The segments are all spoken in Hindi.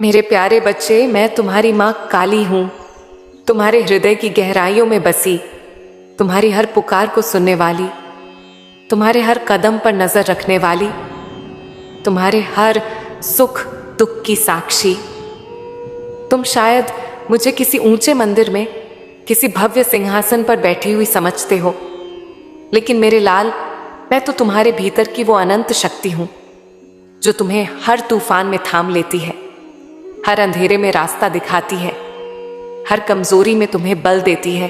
मेरे प्यारे बच्चे, मैं तुम्हारी माँ काली हूँ, तुम्हारे हृदय की गहराइयों में बसी, तुम्हारी हर पुकार को सुनने वाली, तुम्हारे हर कदम पर नजर रखने वाली, तुम्हारे हर सुख दुख की साक्षी। तुम शायद मुझे किसी ऊंचे मंदिर में किसी भव्य सिंहासन पर बैठी हुई समझते हो, लेकिन मेरे लाल, मैं तो तुम्हारे भीतर की वो अनंत शक्ति हूं जो तुम्हें हर तूफान में थाम लेती है, हर अंधेरे में रास्ता दिखाती है, हर कमजोरी में तुम्हें बल देती है।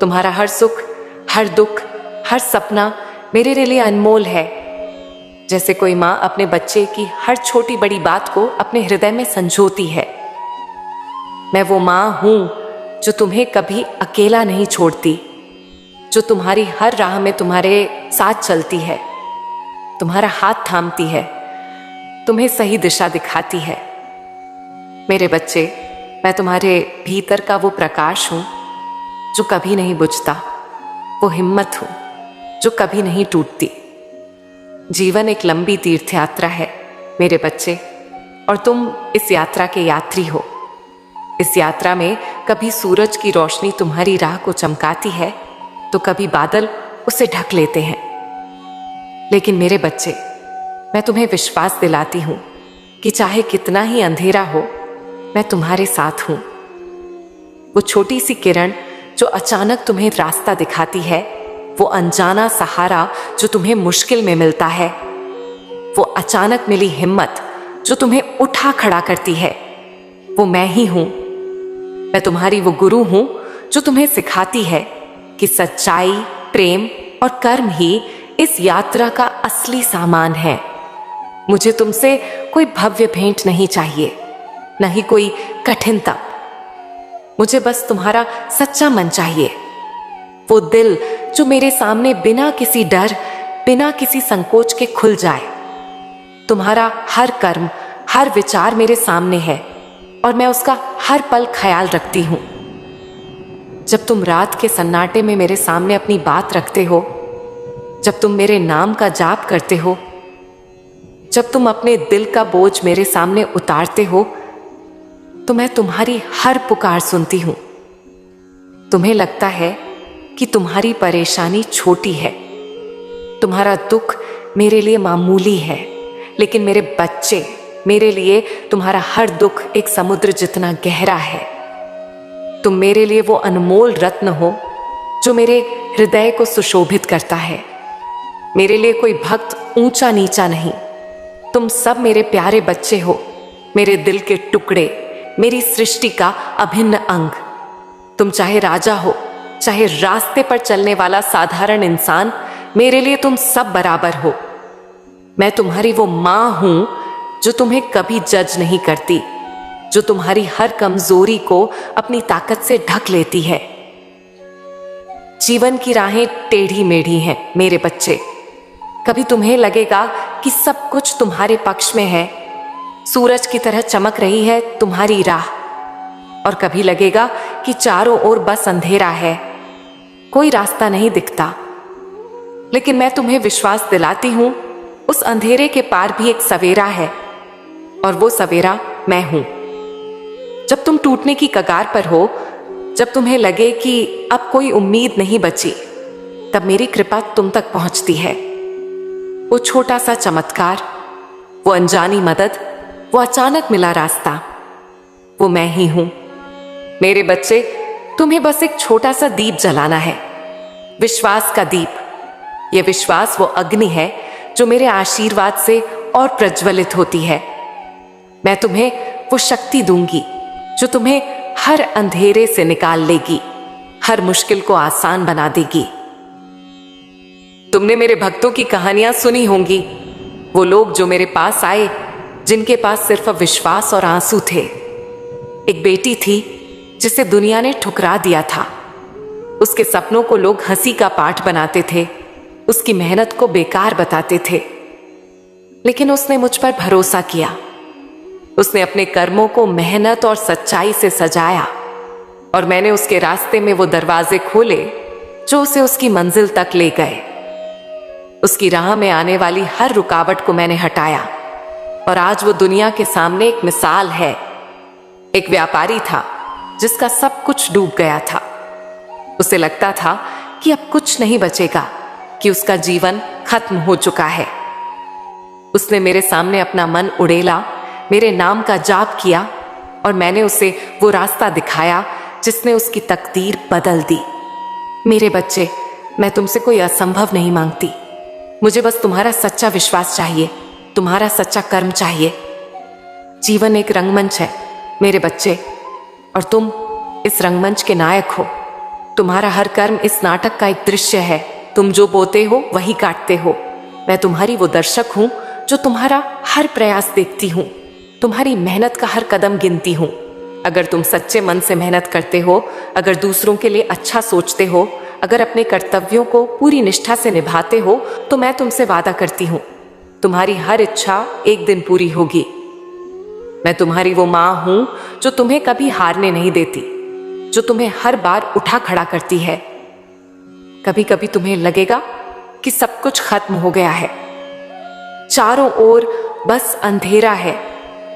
तुम्हारा हर सुख, हर दुख, हर सपना मेरे लिए अनमोल है। जैसे कोई माँ अपने बच्चे की हर छोटी बड़ी बात को अपने हृदय में संजोती है। मैं वो माँ हूं जो तुम्हें कभी अकेला नहीं छोड़ती, जो तुम्हारी हर राह में तुम्हारे साथ चलती है, तुम्हारा हाथ थामती है, तुम्हें सही दिशा दिखाती है। मेरे बच्चे, मैं तुम्हारे भीतर का वो प्रकाश हूं जो कभी नहीं बुझता, वो हिम्मत हूं जो कभी नहीं टूटती। जीवन एक लंबी तीर्थ यात्रा है मेरे बच्चे, और तुम इस यात्रा के यात्री हो। इस यात्रा में कभी सूरज की रोशनी तुम्हारी राह को चमकाती है तो कभी बादल उसे ढक लेते हैं। लेकिन मेरे बच्चे, मैं तुम्हें विश्वास दिलाती हूं कि चाहे कितना ही अंधेरा हो, मैं तुम्हारे साथ हूं। वो छोटी सी किरण जो अचानक तुम्हें रास्ता दिखाती है, वो अनजाना सहारा जो तुम्हें मुश्किल में मिलता है, वो अचानक मिली हिम्मत जो तुम्हें उठा खड़ा करती है, वो मैं ही हूं। मैं तुम्हारी वो गुरु हूं जो तुम्हें सिखाती है कि सच्चाई, प्रेम और कर्म ही इस यात्रा का असली सामान है। मुझे तुमसे कोई भव्य भेंट नहीं चाहिए, न ही कोई कठिन तप। मुझे बस तुम्हारा सच्चा मन चाहिए, वो दिल जो मेरे सामने बिना किसी डर, बिना किसी संकोच के खुल जाए। तुम्हारा हर कर्म, हर विचार मेरे सामने है और मैं उसका हर पल ख्याल रखती हूं। जब तुम रात के सन्नाटे में मेरे सामने अपनी बात रखते हो, जब तुम मेरे नाम का जाप करते हो, जब तुम अपने दिल का बोझ मेरे सामने उतारते हो, तो मैं तुम्हारी हर पुकार सुनती हूं। तुम्हें लगता है कि तुम्हारी परेशानी छोटी है, तुम्हारा दुख मेरे लिए मामूली है, लेकिन मेरे बच्चे, मेरे लिए तुम्हारा हर दुख एक समुद्र जितना गहरा है। तुम मेरे लिए वो अनमोल रत्न हो जो मेरे हृदय को सुशोभित करता है। मेरे लिए कोई भक्त ऊंचा नीचा नहीं, तुम सब मेरे प्यारे बच्चे हो, मेरे दिल के टुकड़े, मेरी सृष्टि का अभिन्न अंग। तुम चाहे राजा हो, चाहे रास्ते पर चलने वाला साधारण इंसान, मेरे लिए तुम सब बराबर हो। मैं तुम्हारी वो मां हूं जो तुम्हें कभी जज नहीं करती, जो तुम्हारी हर कमजोरी को अपनी ताकत से ढक लेती है। जीवन की राहें टेढ़ी मेढ़ी हैं मेरे बच्चे। कभी तुम्हें लगेगा कि सब कुछ तुम्हारे पक्ष में है, सूरज की तरह चमक रही है तुम्हारी राह, और कभी लगेगा कि चारों ओर बस अंधेरा है, कोई रास्ता नहीं दिखता। लेकिन मैं तुम्हें विश्वास दिलाती हूं, उस अंधेरे के पार भी एक सवेरा है, और वो सवेरा मैं हूं। जब तुम टूटने की कगार पर हो, जब तुम्हें लगे कि अब कोई उम्मीद नहीं बची, तब मेरी कृपा तुम तक पहुंचती है। वो छोटा सा चमत्कार, वो अनजानी मदद, वो अचानक मिला रास्ता, वो मैं ही हूं। मेरे बच्चे, तुम्हें बस एक छोटा सा दीप जलाना है, विश्वास का दीप। यह विश्वास वो अग्नि है जो मेरे आशीर्वाद से और प्रज्वलित होती है। मैं तुम्हें वो शक्ति दूंगी जो तुम्हें हर अंधेरे से निकाल लेगी, हर मुश्किल को आसान बना देगी। तुमने मेरे भक्तों की कहानियां सुनी होंगी, वो लोग जो मेरे पास आए, जिनके पास सिर्फ विश्वास और आंसू थे। एक बेटी थी जिसे दुनिया ने ठुकरा दिया था। उसके सपनों को लोग हंसी का पाठ बनाते थे, उसकी मेहनत को बेकार बताते थे, लेकिन उसने मुझ पर भरोसा किया। उसने अपने कर्मों को मेहनत और सच्चाई से सजाया, और मैंने उसके रास्ते में वो दरवाजे खोले जो उसे उसकी मंजिल तक ले गए। उसकी राह में आने वाली हर रुकावट को मैंने हटाया, और आज वो दुनिया के सामने एक मिसाल है। एक व्यापारी था जिसका सब कुछ डूब गया था। उसे लगता था कि अब कुछ नहीं बचेगा, कि उसका जीवन खत्म हो चुका है। उसने मेरे सामने अपना मन उड़ेला, मेरे नाम का जाप किया और मैंने उसे वो रास्ता दिखाया जिसने उसकी तकदीर बदल दी। मेरे बच्चे, मैं तुमसे कोई असंभव नहीं मांगती। मुझे बस तुम्हारा सच्चा विश्वास चाहिए, तुम्हारा सच्चा कर्म चाहिए। जीवन एक रंगमंच है मेरे बच्चे, और तुम इस रंगमंच के नायक हो। तुम्हारा हर कर्म इस नाटक का एक दृश्य है। तुम जो बोते हो वही काटते हो। मैं तुम्हारी वो दर्शक हूं जो तुम्हारा हर प्रयास देखती हूं, तुम्हारी मेहनत का हर कदम गिनती हूं। अगर तुम सच्चे मन से मेहनत करते हो, अगर दूसरों के लिए अच्छा सोचते हो, अगर अपने कर्तव्यों को पूरी निष्ठा से निभाते हो, तो मैं तुमसे वादा करती हूं तुम्हारी हर इच्छा एक दिन पूरी होगी। मैं तुम्हारी वो माँ हूं जो तुम्हें कभी हारने नहीं देती, जो तुम्हें हर बार उठा खड़ा करती है। कभी कभी तुम्हें लगेगा कि सब कुछ खत्म हो गया है, चारों ओर बस अंधेरा है,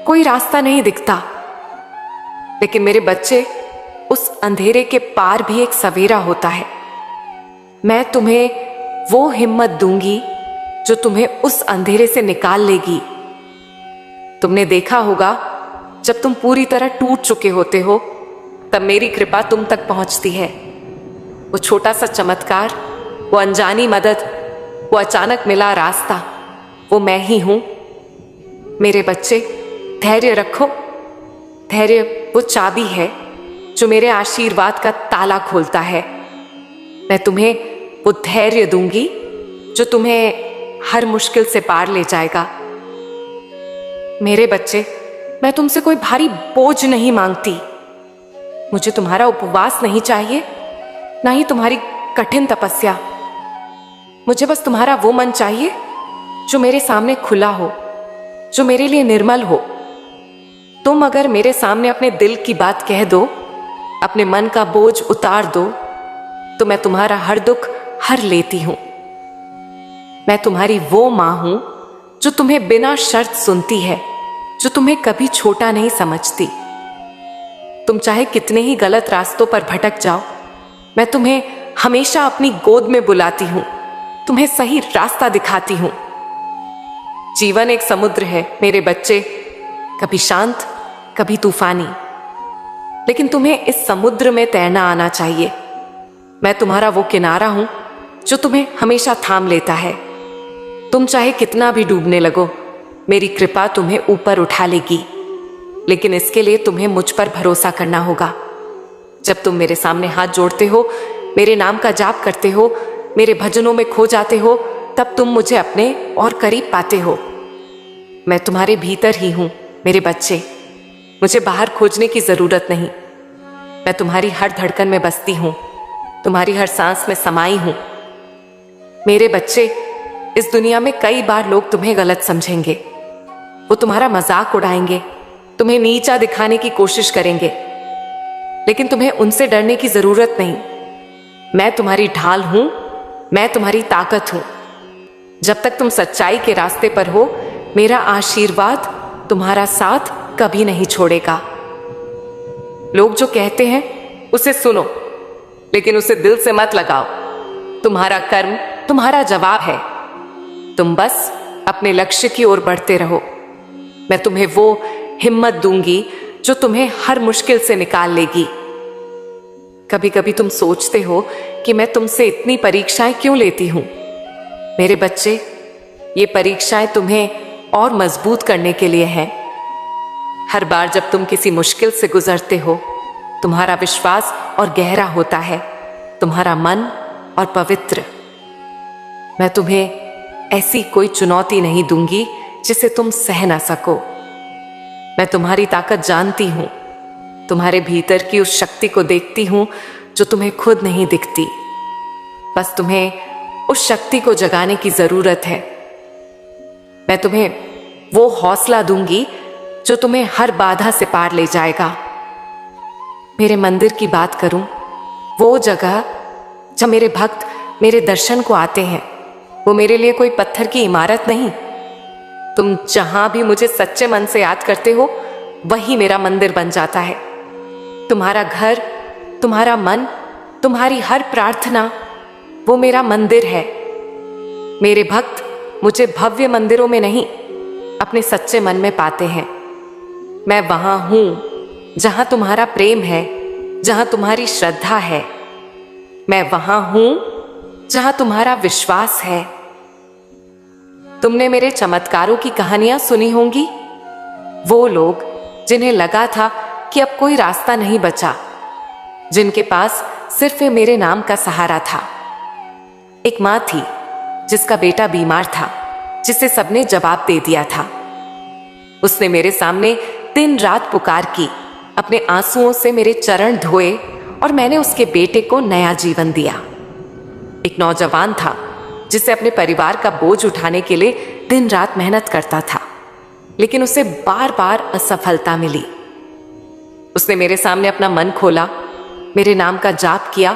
कोई रास्ता नहीं दिखता। लेकिन मेरे बच्चे, उस अंधेरे के पार भी एक सवेरा होता है। मैं तुम्हें वो हिम्मत दूंगी जो तुम्हें उस अंधेरे से निकाल लेगी। तुमने देखा होगा, जब तुम पूरी तरह टूट चुके होते हो, तब मेरी कृपा तुम तक पहुंचती है। वो छोटा सा चमत्कार, वो अनजानी मदद, वो अचानक मिला रास्ता, वो मैं ही हूं। मेरे बच्चे, धैर्य रखो। धैर्य वो चाबी है जो मेरे आशीर्वाद का ताला खोलता है। मैं तुम्हें वो धैर्य दूंगी जो तुम्हें हर मुश्किल से पार ले जाएगा। मेरे बच्चे, मैं तुमसे कोई भारी बोझ नहीं मांगती। मुझे तुम्हारा उपवास नहीं चाहिए, ना ही तुम्हारी कठिन तपस्या। मुझे बस तुम्हारा वो मन चाहिए जो मेरे सामने खुला हो, जो मेरे लिए निर्मल हो। तुम अगर मेरे सामने अपने दिल की बात कह दो, अपने मन का बोझ उतार दो, तो मैं तुम्हारा हर दुख हर लेती हूं। मैं तुम्हारी वो मां हूं जो तुम्हें बिना शर्त सुनती है, जो तुम्हें कभी छोटा नहीं समझती। तुम चाहे कितने ही गलत रास्तों पर भटक जाओ, मैं तुम्हें हमेशा अपनी गोद में बुलाती हूं, तुम्हें सही रास्ता दिखाती हूं। जीवन एक समुद्र है मेरे बच्चे, कभी शांत, कभी तूफानी, लेकिन तुम्हें इस समुद्र में तैरना आना चाहिए। मैं तुम्हारा वो किनारा हूं जो तुम्हें हमेशा थाम लेता है। तुम चाहे कितना भी डूबने लगो, मेरी कृपा तुम्हें ऊपर उठा लेगी, लेकिन इसके लिए तुम्हें मुझ पर भरोसा करना होगा। जब तुम मेरे सामने हाथ जोड़ते हो, मेरे नाम का जाप करते हो, मेरे भजनों में खो जाते हो, तब तुम मुझे अपने और करीब पाते हो। मैं तुम्हारे भीतर ही हूं मेरे बच्चे, मुझे बाहर खोजने की जरूरत नहीं। मैं तुम्हारी हर धड़कन में बसती हूं, तुम्हारी हर सांस में समाई हूं। मेरे बच्चे, इस दुनिया में कई बार लोग तुम्हें गलत समझेंगे, वो तुम्हारा मजाक उड़ाएंगे, तुम्हें नीचा दिखाने की कोशिश करेंगे, लेकिन तुम्हें उनसे डरने की जरूरत नहीं। मैं तुम्हारी ढाल हूं, मैं तुम्हारी ताकत हूं। जब तक तुम सच्चाई के रास्ते पर हो, मेरा आशीर्वाद तुम्हारा साथ कभी नहीं छोड़ेगा। लोग जो कहते हैं उसे सुनो, लेकिन उसे दिल से मत लगाओ। तुम्हारा कर्म तुम्हारा जवाब है। तुम बस अपने लक्ष्य की ओर बढ़ते रहो। मैं तुम्हें वो हिम्मत दूंगी जो तुम्हें हर मुश्किल से निकाल लेगी। कभी कभी तुम सोचते हो कि मैं तुमसे इतनी परीक्षाएं क्यों लेती हूं। मेरे बच्चे, ये परीक्षाएं तुम्हें और मजबूत करने के लिए हैं। हर बार जब तुम किसी मुश्किल से गुजरते हो, तुम्हारा विश्वास और गहरा होता है, तुम्हारा मन और पवित्र। मैं तुम्हें ऐसी कोई चुनौती नहीं दूंगी जिसे तुम सह ना सको। मैं तुम्हारी ताकत जानती हूं, तुम्हारे भीतर की उस शक्ति को देखती हूं जो तुम्हें खुद नहीं दिखती। बस तुम्हें उस शक्ति को जगाने की जरूरत है। मैं तुम्हें वो हौसला दूंगी जो तुम्हें हर बाधा से पार ले जाएगा। मेरे मंदिर की बात करूं, वो जगह जब मेरे भक्त मेरे दर्शन को आते हैं, वो मेरे लिए कोई पत्थर की इमारत नहीं, तुम जहां भी मुझे सच्चे मन से याद करते हो, वही मेरा मंदिर बन जाता है। तुम्हारा घर, तुम्हारा मन, तुम्हारी हर प्रार्थना, वो मेरा मंदिर है। मेरे भक्त मुझे भव्य मंदिरों में नहीं, अपने सच्चे मन में पाते हैं। मैं वहां हूं जहां तुम्हारा प्रेम है, जहां तुम्हारी श्रद्धा है। मैं वहां हूं जहां तुम्हारा विश्वास है। तुमने मेरे चमत्कारों की कहानियां सुनी होंगी। वो लोग जिन्हें लगा था कि अब कोई रास्ता नहीं बचा, जिनके पास सिर्फ मेरे नाम का सहारा था। एक मां थी जिसका बेटा बीमार था, जिसे सबने जवाब दे दिया था। उसने मेरे सामने दिन रात पुकार की, अपने आंसुओं से मेरे चरण धोए और मैंने उसके बेटे को नया जीवन दिया। एक नौजवान था जिसे अपने परिवार का बोझ उठाने के लिए दिन रात मेहनत करता था, लेकिन उसे बार बार असफलता मिली। उसने मेरे सामने अपना मन खोला, मेरे नाम का जाप किया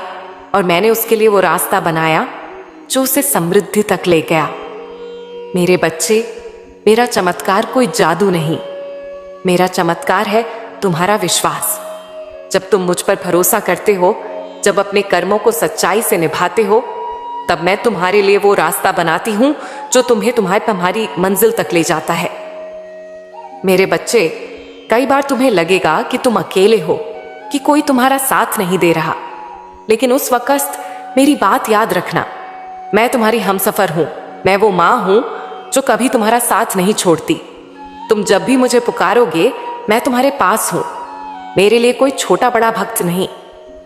और मैंने उसके लिए वो रास्ता बनाया जो उसे समृद्धि तक ले गया। मेरे बच्चे, मेरा चमत्कार कोई जादू नहीं, मेरा चमत्कार है तुम्हारा विश्वास। जब तुम मुझ पर भरोसा करते हो, जब अपने कर्मों को सच्चाई से निभाते हो, तब मैं तुम्हारे लिए वो रास्ता बनाती हूं जो तुम्हारी मंजिल तक ले जाता है। मेरे बच्चे, कई बार तुम्हें लगेगा कि तुम अकेले हो, कि कोई तुम्हारा साथ नहीं दे रहा, लेकिन उस वक्त मेरी बात याद रखना। मैं तुम्हारी हमसफर हूं, मैं वो मां हूं जो कभी तुम्हारा साथ नहीं छोड़ती। तुम जब भी मुझे पुकारोगे, मैं तुम्हारे पास हूं। मेरे लिए कोई छोटा बड़ा भक्त नहीं।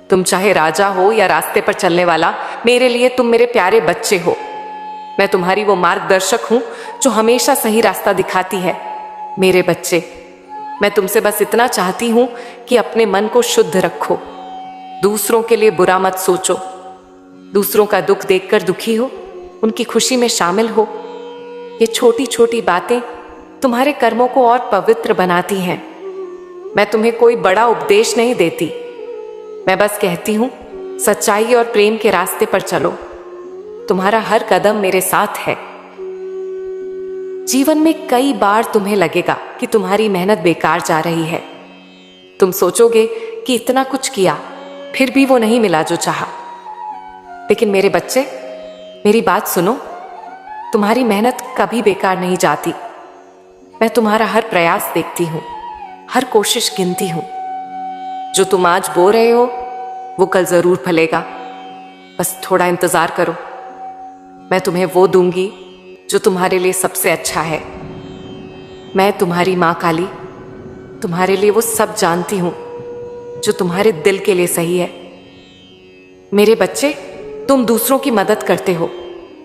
तुम चाहे राजा हो या रास्ते पर चलने वाला, मेरे लिए तुम मेरे प्यारे बच्चे हो। मैं तुम्हारी वो मार्गदर्शक हूं जो हमेशा सही रास्ता दिखाती है। मेरे बच्चे, मैं तुमसे बस इतना चाहती हूं कि अपने मन को शुद्ध रखो, दूसरों के लिए बुरा मत सोचो, दूसरों का दुख देखकर दुखी हो, उनकी खुशी में शामिल हो। ये छोटी छोटी बातें तुम्हारे कर्मों को और पवित्र बनाती हैं। मैं तुम्हें कोई बड़ा उपदेश नहीं देती, मैं बस कहती हूं सच्चाई और प्रेम के रास्ते पर चलो। तुम्हारा हर कदम मेरे साथ है। जीवन में कई बार तुम्हें लगेगा कि तुम्हारी मेहनत बेकार जा रही है। तुम सोचोगे कि इतना कुछ किया, फिर भी वो नहीं मिला जो चाहा। लेकिन मेरे बच्चे, मेरी बात सुनो, तुम्हारी मेहनत कभी बेकार नहीं जाती। मैं तुम्हारा हर प्रयास देखती हूं, हर कोशिश गिनती हूं। जो तुम आज बो रहे हो, वो कल जरूर फलेगा। बस थोड़ा इंतजार करो। मैं तुम्हें वो दूंगी जो तुम्हारे लिए सबसे अच्छा है। मैं तुम्हारी मां काली तुम्हारे लिए वो सब जानती हूं जो तुम्हारे दिल के लिए सही है। मेरे बच्चे, तुम दूसरों की मदद करते हो,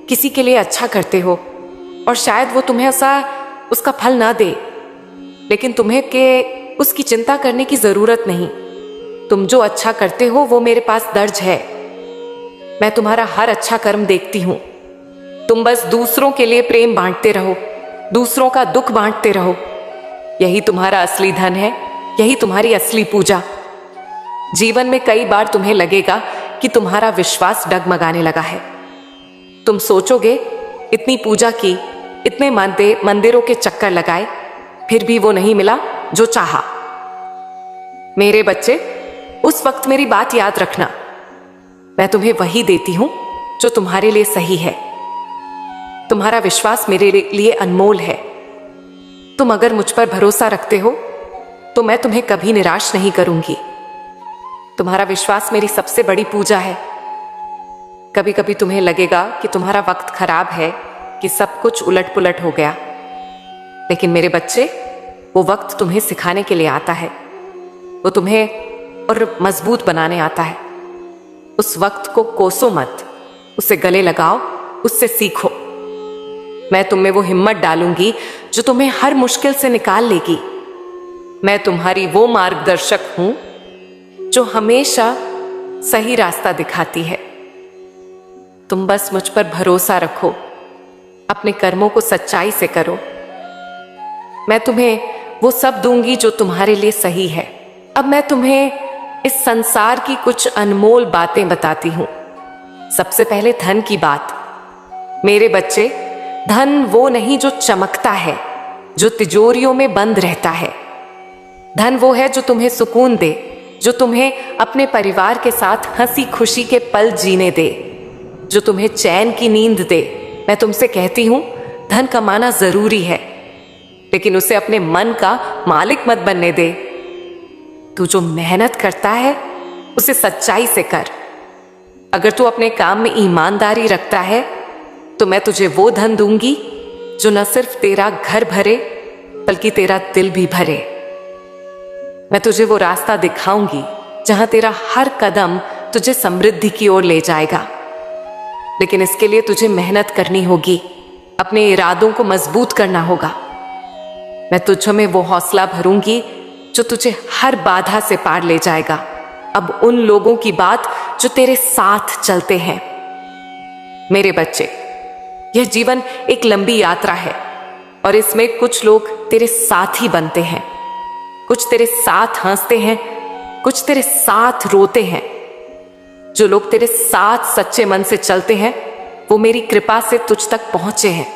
किसी के लिए अच्छा करते हो, और शायद वो तुम्हें उसका फल ना दे, लेकिन तुम्हें उसकी चिंता करने की जरूरत नहीं। तुम जो अच्छा करते हो वो मेरे पास दर्ज है। मैं तुम्हारा हर अच्छा कर्म देखती हूं। तुम बस दूसरों के लिए प्रेम बांटते रहो, दूसरों का दुख बांटते रहो। यही तुम्हारा असली धन है, यही तुम्हारी असली पूजा। जीवन में कई बार तुम्हें लगेगा कि तुम्हारा विश्वास डगमगाने लगा है। तुम सोचोगे इतनी पूजा की, इतने मंदिरों के चक्कर लगाए, फिर भी वो नहीं मिला जो चाहा। मेरे बच्चे, उस वक्त मेरी बात याद रखना। मैं तुम्हें वही देती हूं जो तुम्हारे लिए सही है। तुम्हारा विश्वास मेरे लिए अनमोल है। तुम अगर मुझ पर भरोसा रखते हो तो मैं तुम्हें कभी निराश नहीं करूंगी। तुम्हारा विश्वास मेरी सबसे बड़ी पूजा है। कभी कभी तुम्हें लगेगा कि तुम्हारा वक्त खराब है, कि सब कुछ उलट पुलट हो गया, लेकिन मेरे बच्चे, वो वक्त तुम्हें सिखाने के लिए आता है। वो तुम्हें और मजबूत बनाने आता है। उस वक्त को कोसो मत, उसे गले लगाओ, उससे सीखो। मैं तुम में वो हिम्मत डालूंगी जो तुम्हें हर मुश्किल से निकाल लेगी। मैं तुम्हारी वो मार्गदर्शक हूं जो हमेशा सही रास्ता दिखाती है। तुम बस मुझ पर भरोसा रखो, अपने कर्मों को सच्चाई से करो। मैं तुम्हें वो सब दूंगी जो तुम्हारे लिए सही है। अब मैं तुम्हें इस संसार की कुछ अनमोल बातें बताती हूं। सबसे पहले धन की बात। मेरे बच्चे, धन वो नहीं जो चमकता है, जो तिजोरियों में बंद रहता है। धन वो है जो तुम्हें सुकून दे, जो तुम्हें अपने परिवार के साथ हंसी खुशी के पल जीने दे, जो तुम्हें चैन की नींद दे। मैं तुमसे कहती हूं, धन कमाना जरूरी है, लेकिन उसे अपने मन का मालिक मत बनने दे। तू जो मेहनत करता है उसे सच्चाई से कर। अगर तू अपने काम में ईमानदारी रखता है तो मैं तुझे वो धन दूंगी जो न सिर्फ तेरा घर भरे बल्कि तेरा दिल भी भरे। मैं तुझे वो रास्ता दिखाऊंगी जहां तेरा हर कदम तुझे समृद्धि की ओर ले जाएगा। लेकिन इसके लिए तुझे मेहनत करनी होगी, अपने इरादों को मजबूत करना होगा। मैं तुझ में वो हौसला भरूंगी जो तुझे हर बाधा से पार ले जाएगा। अब उन लोगों की बात जो तेरे साथ चलते हैं। मेरे बच्चे, यह जीवन एक लंबी यात्रा है और इसमें कुछ लोग तेरे साथ ही बनते हैं, कुछ तेरे साथ हंसते हैं, कुछ तेरे साथ रोते हैं। जो लोग तेरे साथ सच्चे मन से चलते हैं वो मेरी कृपा से तुझ तक पहुंचे हैं।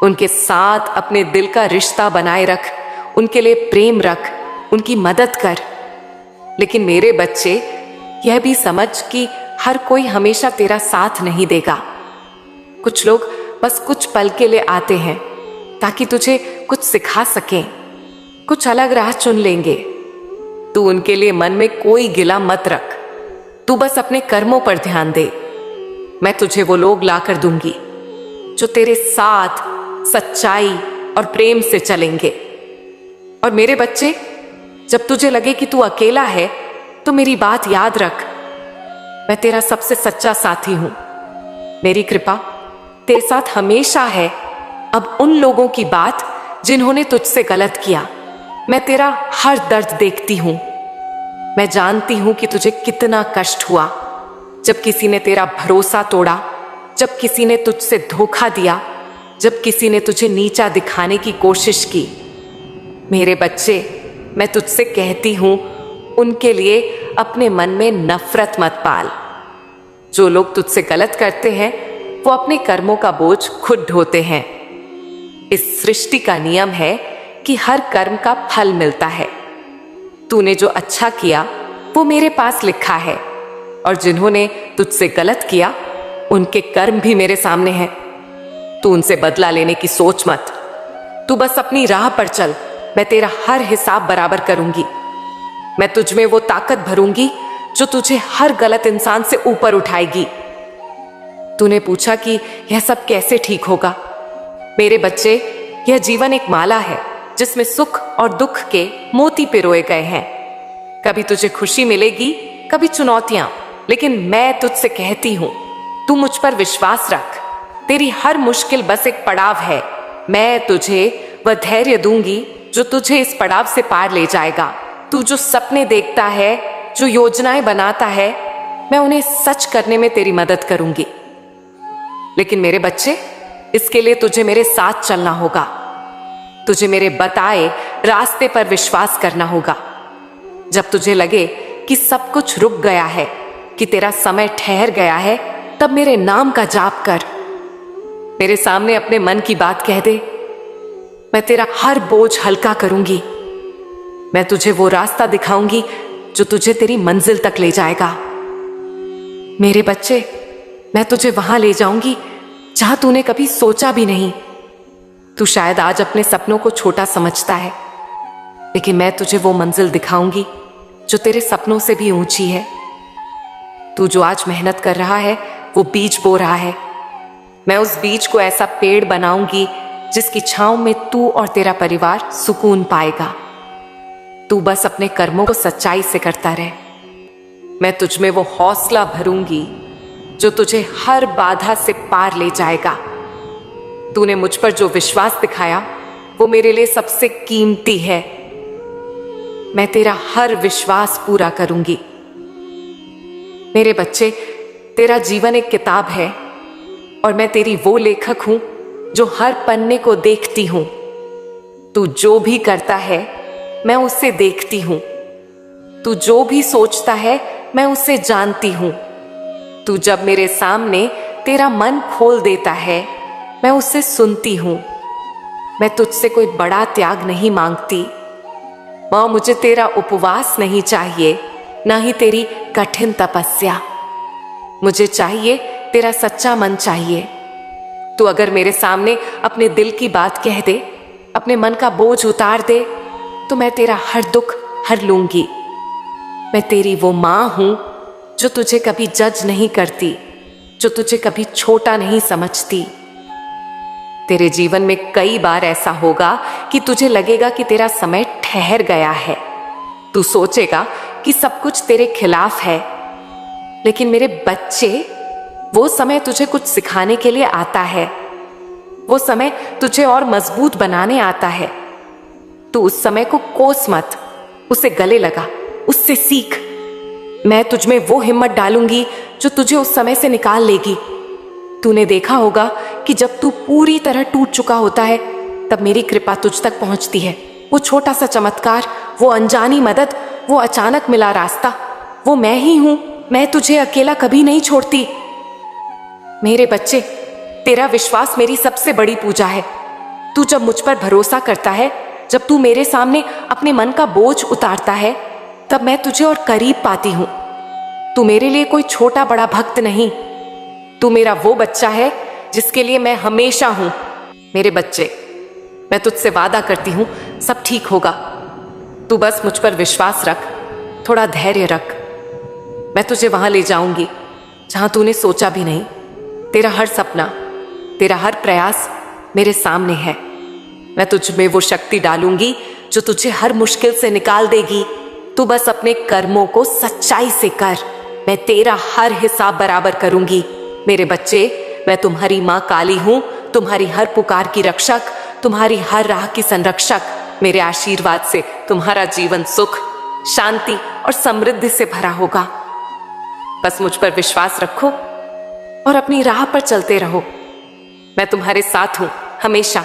उनके साथ अपने दिल का रिश्ता बनाए रख, उनके लिए प्रेम रख, उनकी मदद कर। लेकिन मेरे बच्चे, यह भी समझ कि हर कोई हमेशा तेरा साथ नहीं देगा। कुछ लोग बस कुछ पल के लिए आते हैं ताकि तुझे कुछ सिखा सकें, कुछ अलग राह चुन लेंगे। तू उनके लिए मन में कोई गिला मत रख, तू बस अपने कर्मों पर ध्यान दे। मैं तुझे वो लोग लाकर दूंगी जो तेरे साथ सच्चाई और प्रेम से चलेंगे। और मेरे बच्चे, जब तुझे लगे कि तू अकेला है तो मेरी बात याद रख, मैं तेरा सबसे सच्चा साथी हूं। मेरी कृपा तेरे साथ हमेशा है। अब उन लोगों की बात जिन्होंने तुझसे गलत किया, मैं तेरा हर दर्द देखती हूं। मैं जानती हूं कि तुझे कितना कष्ट हुआ जब किसी ने तेरा भरोसा तोड़ा, जब किसी ने तुझसे धोखा दिया, जब किसी ने तुझे नीचा दिखाने की कोशिश की। मेरे बच्चे, मैं तुझसे कहती हूं, उनके लिए अपने मन में नफरत मत पाल। जो लोग तुझसे गलत करते हैं वो अपने कर्मों का बोझ खुद ढोते हैं। इस सृष्टि का नियम है कि हर कर्म का फल मिलता है। तूने जो अच्छा किया वो मेरे पास लिखा है, और जिन्होंने तुझसे गलत किया उनके कर्म भी मेरे सामने हैं। तू उनसे बदला लेने की सोच मत, तू बस अपनी राह पर चल। मैं तेरा हर हिसाब बराबर करूंगी। मैं तुझ में वो ताकत भरूंगी जो तुझे हर गलत इंसान से ऊपर उठाएगी। तूने पूछा कि यह सब कैसे ठीक होगा। मेरे बच्चे, यह जीवन एक माला है जिसमें सुख और दुख के मोती पिरोए गए हैं। कभी तुझे खुशी मिलेगी, कभी चुनौतियां, लेकिन मैं तुझसे कहती हूं, तू मुझ पर विश्वास रख। तेरी हर मुश्किल बस एक पड़ाव है। मैं तुझे वह धैर्य दूंगी जो तुझे इस पड़ाव से पार ले जाएगा। तू जो सपने देखता है, जो योजनाएं बनाता है, मैं उन्हें सच करने में तेरी मदद करूंगी। लेकिन मेरे बच्चे, इसके लिए तुझे मेरे साथ चलना होगा। तुझे मेरे बताए रास्ते पर विश्वास करना होगा। जब तुझे लगे कि सब कुछ रुक गया है, कि तेरा समय ठहर गया है, तब मेरे नाम का जाप कर। मेरे सामने अपने मन की बात कह दे। मैं तेरा हर बोझ हल्का करूंगी। मैं तुझे वो रास्ता दिखाऊंगी जो तुझे तेरी मंजिल तक ले जाएगा। मेरे बच्चे, मैं तुझे वहां ले जाऊंगी जहां तूने कभी सोचा भी नहीं। तू शायद आज अपने सपनों को छोटा समझता है, लेकिन मैं तुझे वो मंजिल दिखाऊंगी जो तेरे सपनों से भी ऊंची है। तू जो आज मेहनत कर रहा है वो बीज बो रहा है। मैं उस बीज को ऐसा पेड़ बनाऊंगी जिसकी छांव में तू और तेरा परिवार सुकून पाएगा। तू बस अपने कर्मों को सच्चाई से करता रहे। मैं तुझ में वो हौसला भरूंगी जो तुझे हर बाधा से पार ले जाएगा। तूने मुझ पर जो विश्वास दिखाया वो मेरे लिए सबसे कीमती है। मैं तेरा हर विश्वास पूरा करूंगी। मेरे बच्चे, तेरा जीवन एक किताब है और मैं तेरी वो लेखक हूं जो हर पन्ने को देखती हूं। तू जो भी करता है मैं उसे देखती हूं। तू जो भी सोचता है मैं उसे जानती हूं। तू जब मेरे सामने तेरा मन खोल देता है मैं उसे सुनती हूं। मैं तुझसे कोई बड़ा त्याग नहीं मांगती। माँ, मुझे तेरा उपवास नहीं चाहिए, ना ही तेरी कठिन तपस्या। मुझे चाहिए तेरा सच्चा मन चाहिए। तू अगर मेरे सामने अपने दिल की बात कह दे, अपने मन का बोझ उतार दे, तो मैं तेरा हर दुख हर लूंगी। मैं तेरी वो माँ हूं जो तुझे कभी जज नहीं करती, जो तुझे कभी छोटा नहीं समझती। तेरे जीवन में कई बार ऐसा होगा कि तुझे लगेगा कि तेरा समय ठहर गया है। तू सोचेगा कि सब कुछ तेरे खिलाफ है, लेकिन मेरे बच्चे, वो समय तुझे कुछ सिखाने के लिए आता है। वो समय तुझे और मजबूत बनाने आता है। तू उस समय को कोस मत, उसे गले लगा, उससे सीख। मैं तुझमें वो हिम्मत डालूंगी जो तुझे उस समय से निकाल लेगी। तूने देखा होगा कि जब तू पूरी तरह टूट चुका होता है, तब मेरी कृपा तुझ तक पहुंचती है। वो छोटा सा चमत्कार, वो अनजानी मदद, वो अचानक मिला रास्ता, वो मैं ही हूं। मैं तुझे अकेला कभी नहीं छोड़ती। मेरे बच्चे, तेरा विश्वास मेरी सबसे बड़ी पूजा है। तू जब मुझ पर भरोसा करता है, जब तू मेरे सामने अपने मन का बोझ उतारता है, तब मैं तुझे और करीब पाती हूं। तू मेरे लिए कोई छोटा बड़ा भक्त नहीं, तू मेरा वो बच्चा है जिसके लिए मैं हमेशा हूं। मेरे बच्चे, मैं तुझसे वादा करती हूं, सब ठीक होगा। तू बस मुझ पर विश्वास रख, थोड़ा धैर्य रख। मैं तुझे वहां ले जाऊंगी जहां तूने सोचा भी नहीं। तेरा हर सपना, तेरा हर प्रयास मेरे सामने है। मैं तुझ में वो शक्ति डालूंगी जो तुझे हर मुश्किल से निकाल देगी। तू बस अपने कर्मों को सच्चाई से कर, मैं तेरा हर हिसाब बराबर करूंगी। मेरे बच्चे, मैं तुम्हारी माँ काली हूं, तुम्हारी हर पुकार की रक्षक, तुम्हारी हर राह की संरक्षक। मेरे आशीर्वाद से तुम्हारा जीवन सुख, शांति और समृद्धि से भरा होगा। बस मुझ पर विश्वास रखो और अपनी राह पर चलते रहो। मैं तुम्हारे साथ हूं हमेशा।